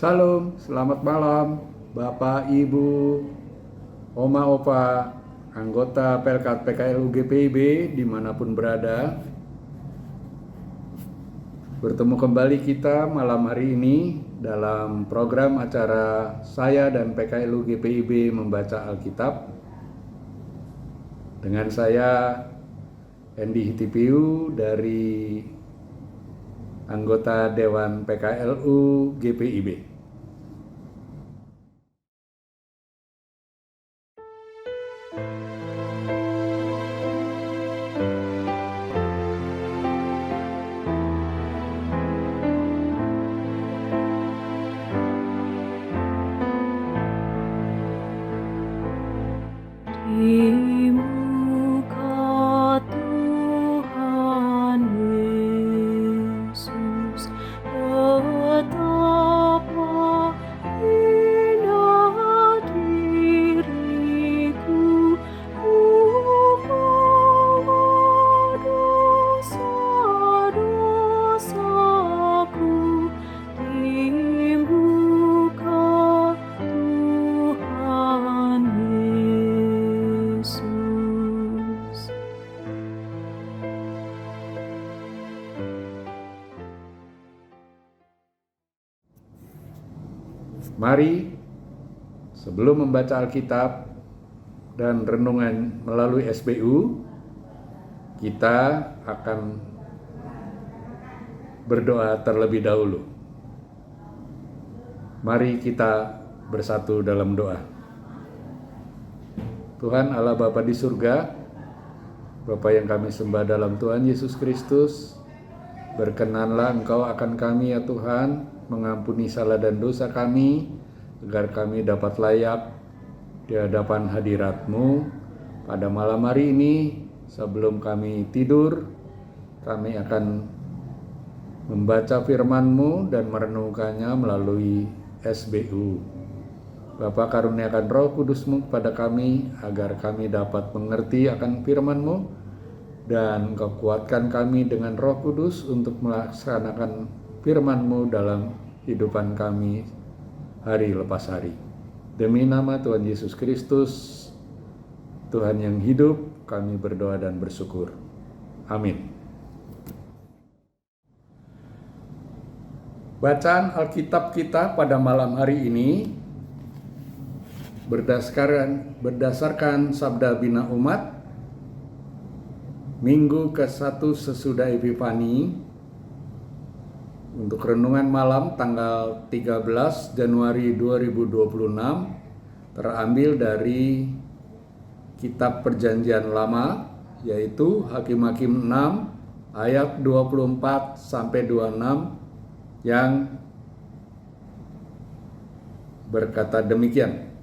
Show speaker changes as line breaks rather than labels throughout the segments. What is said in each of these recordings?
Salam, selamat malam Bapak, Ibu, Oma, Opa, anggota Pelkat PKLU GPIB dimanapun berada. Bertemu kembali kita malam hari ini dalam program acara saya dan PKLU GPIB membaca Alkitab. Dengan saya Endi Hitipiu dari anggota Dewan PKLU GPIB.
Di muka Tuhan Yesus, betapa indah diriku, membawa dosa-dosaku di muka Tuhan Yesus.
Mari, sebelum membaca Alkitab dan renungan melalui SBU, kita akan berdoa terlebih dahulu. Mari kita bersatu dalam doa. Tuhan Allah Bapa di surga, Bapa yang kami sembah dalam Tuhan Yesus Kristus, berkenanlah Engkau akan kami ya Tuhan, mengampuni salah dan dosa kami, agar kami dapat layak di hadapan hadirat-Mu pada malam hari ini. Sebelum kami tidur, kami akan membaca firman-Mu dan merenungkannya melalui SBU. Bapa, karuniakan Roh Kudus-Mu kepada kami, agar kami dapat mengerti akan firman-Mu, dan Engkau kuatkan kami dengan Roh Kudus untuk melaksanakan firman-Mu dalam hidupan kami hari lepas hari. Demi nama Tuhan Yesus Kristus, Tuhan yang hidup, kami berdoa dan bersyukur. Amin. Bacaan Alkitab kita pada malam hari ini berdasarkan Sabda Bina Umat Minggu ke-1 sesudah Epifani, untuk renungan malam tanggal 13 Januari 2026, terambil dari Kitab Perjanjian Lama, yaitu Hakim-Hakim 6 ayat 24 sampai 26, yang berkata demikian.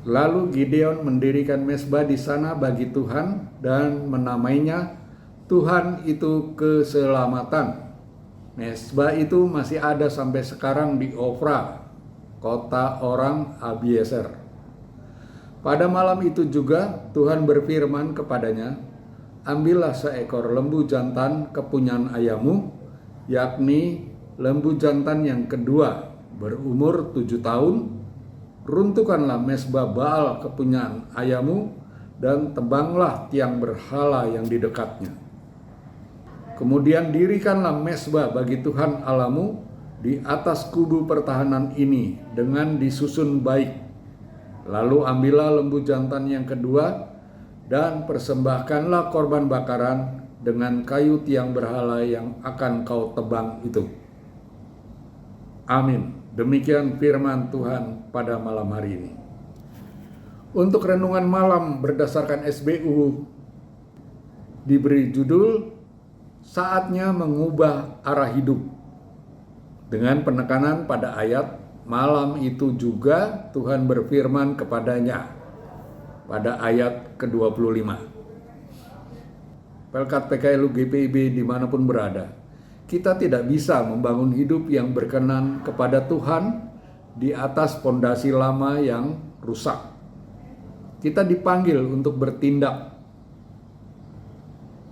Lalu Gideon mendirikan mezbah di sana bagi Tuhan dan menamainya Tuhan itu keselamatan. Mezbah itu masih ada sampai sekarang di Ofra, kota orang Abiezer. Pada malam itu juga Tuhan berfirman kepadanya, ambillah seekor lembu jantan kepunyaan ayahmu, yakni lembu jantan yang kedua berumur 7 tahun, runtuhkanlah mezbah Baal kepunyaan ayahmu, dan tebanglah tiang berhala yang di dekatnya. Kemudian dirikanlah mezbah bagi Tuhan Allahmu di atas kubu pertahanan ini dengan disusun baik. Lalu ambillah lembu jantan yang kedua dan persembahkanlah korban bakaran dengan kayu tiang berhala yang akan kau tebang itu. Amin. Demikian firman Tuhan pada malam hari ini. Untuk renungan malam berdasarkan SBU diberi judul Saatnya Mengubah Arah Hidup, dengan penekanan pada ayat malam itu juga Tuhan berfirman kepadanya pada ayat ke-25. Pelkat PKLU GPIB dimanapun berada, kita tidak bisa membangun hidup yang berkenan kepada Tuhan di atas pondasi lama yang rusak. Kita dipanggil untuk bertindak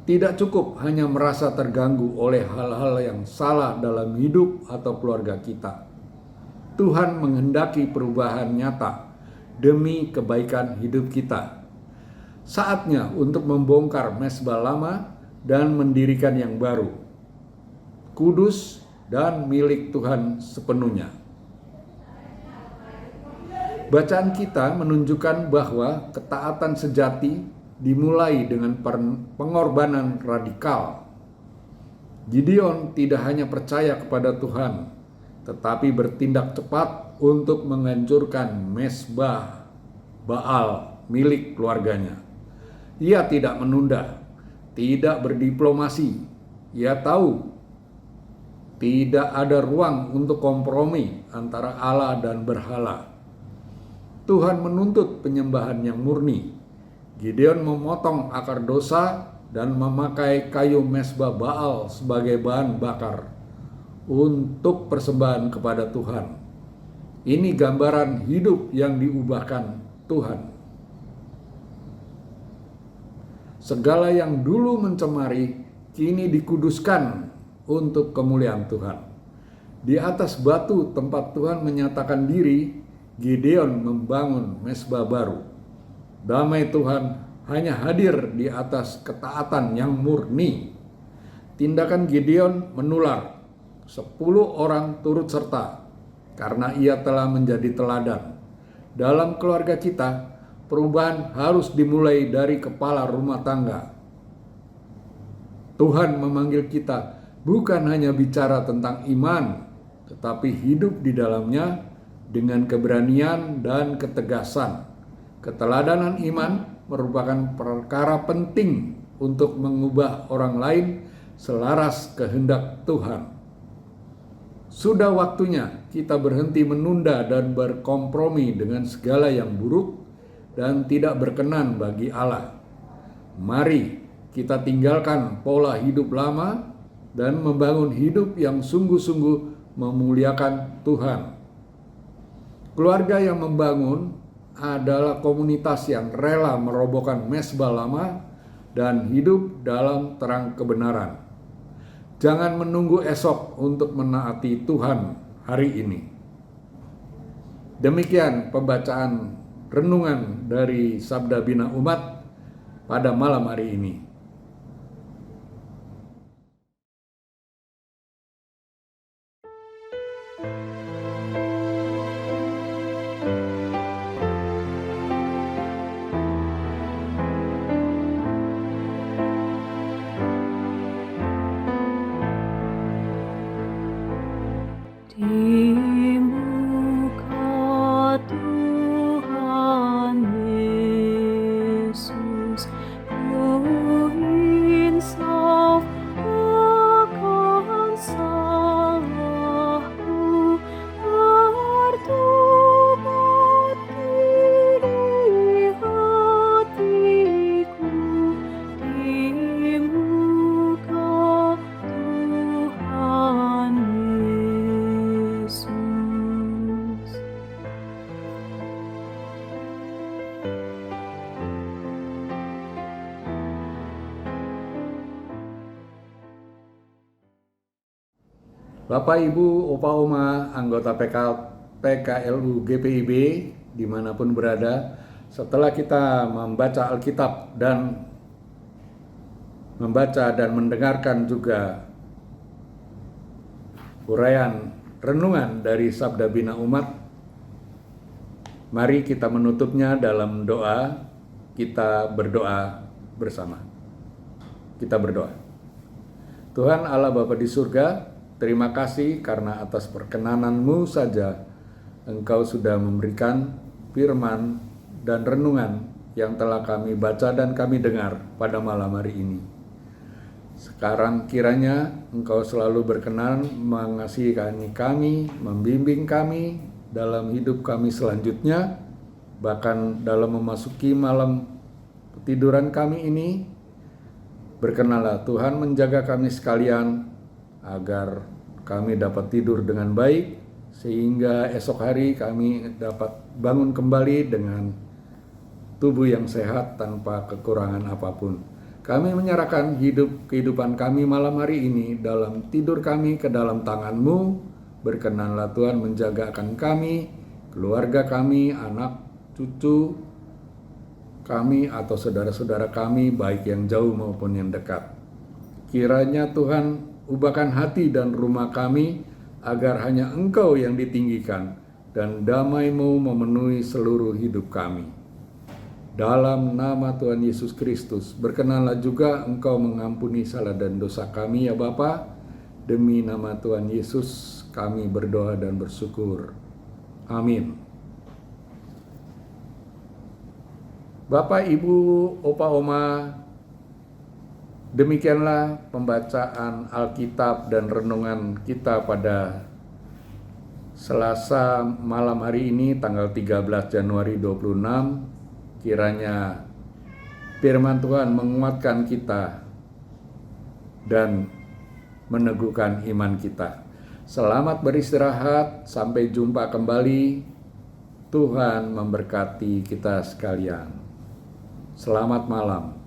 Tidak cukup hanya merasa terganggu oleh hal-hal yang salah dalam hidup atau keluarga kita. Tuhan menghendaki perubahan nyata demi kebaikan hidup kita. Saatnya untuk membongkar mezbah lama dan mendirikan yang baru, kudus dan milik Tuhan sepenuhnya. Bacaan kita menunjukkan bahwa ketaatan sejati dimulai dengan pengorbanan radikal. Gideon tidak hanya percaya kepada Tuhan, tetapi bertindak cepat untuk menghancurkan mezbah Baal milik keluarganya. Ia tidak menunda, tidak berdiplomasi. Ia tahu tidak ada ruang untuk kompromi antara Allah dan berhala. Tuhan menuntut penyembahan yang murni. Gideon memotong akar dosa dan memakai kayu mezbah Baal sebagai bahan bakar untuk persembahan kepada Tuhan. Ini gambaran hidup yang diubahkan Tuhan. Segala yang dulu mencemari kini dikuduskan untuk kemuliaan Tuhan. Di atas batu tempat Tuhan menyatakan diri, Gideon membangun mezbah baru. Damai Tuhan hanya hadir di atas ketaatan yang murni. Tindakan Gideon menular. 10 orang turut serta karena ia telah menjadi teladan. Dalam keluarga kita, perubahan harus dimulai dari kepala rumah tangga. Tuhan memanggil kita bukan hanya bicara tentang iman, tetapi hidup di dalamnya dengan keberanian dan ketegasan. Keteladanan iman merupakan perkara penting untuk mengubah orang lain selaras kehendak Tuhan. Sudah waktunya kita berhenti menunda dan berkompromi dengan segala yang buruk dan tidak berkenan bagi Allah. Mari kita tinggalkan pola hidup lama dan membangun hidup yang sungguh-sungguh memuliakan Tuhan. Keluarga yang membangun adalah komunitas yang rela merobohkan mezbah lama dan hidup dalam terang kebenaran. Jangan menunggu esok untuk menaati Tuhan hari ini. Demikian pembacaan renungan dari Sabda Bina Umat pada malam hari ini.
Di muka Tuhan Yesus, ku insaf akan salahku, bertobat di hatiku, di muka Tuhan Yesus.
Bapak, Ibu, Opa, Oma, anggota PKLU GPIB dimanapun berada, setelah kita membaca Alkitab dan membaca dan mendengarkan juga uraian renungan dari Sabda Bina Umat, mari kita menutupnya dalam doa. Kita berdoa bersama. Kita berdoa. Tuhan Allah Bapa di surga, terima kasih karena atas perkenanan-Mu saja Engkau sudah memberikan firman dan renungan yang telah kami baca dan kami dengar pada malam hari ini. Sekarang kiranya Engkau selalu berkenan mengasihi kami, membimbing kami dalam hidup kami selanjutnya, bahkan dalam memasuki malam tiduran kami ini. Berkenanlah Tuhan menjaga kami sekalian agar kami dapat tidur dengan baik, sehingga esok hari kami dapat bangun kembali dengan tubuh yang sehat tanpa kekurangan apapun. Kami menyerahkan kehidupan kami malam hari ini dalam tidur kami ke dalam tangan-Mu. Berkenanlah Tuhan menjaga akan kami, keluarga kami, anak, cucu kami atau saudara-saudara kami baik yang jauh maupun yang dekat. Kiranya Tuhan ubahkan hati dan rumah kami agar hanya Engkau yang ditinggikan dan damai-Mu memenuhi seluruh hidup kami. Dalam nama Tuhan Yesus Kristus, berkenanlah juga Engkau mengampuni salah dan dosa kami ya Bapa. Demi nama Tuhan Yesus kami berdoa dan bersyukur. Amin. Bapak, Ibu, Opa, Oma, demikianlah pembacaan Alkitab dan renungan kita pada Selasa malam hari ini tanggal 13 Januari 26. Kiranya firman Tuhan menguatkan kita dan meneguhkan iman kita. Selamat beristirahat, sampai jumpa kembali. Tuhan memberkati kita sekalian. Selamat malam.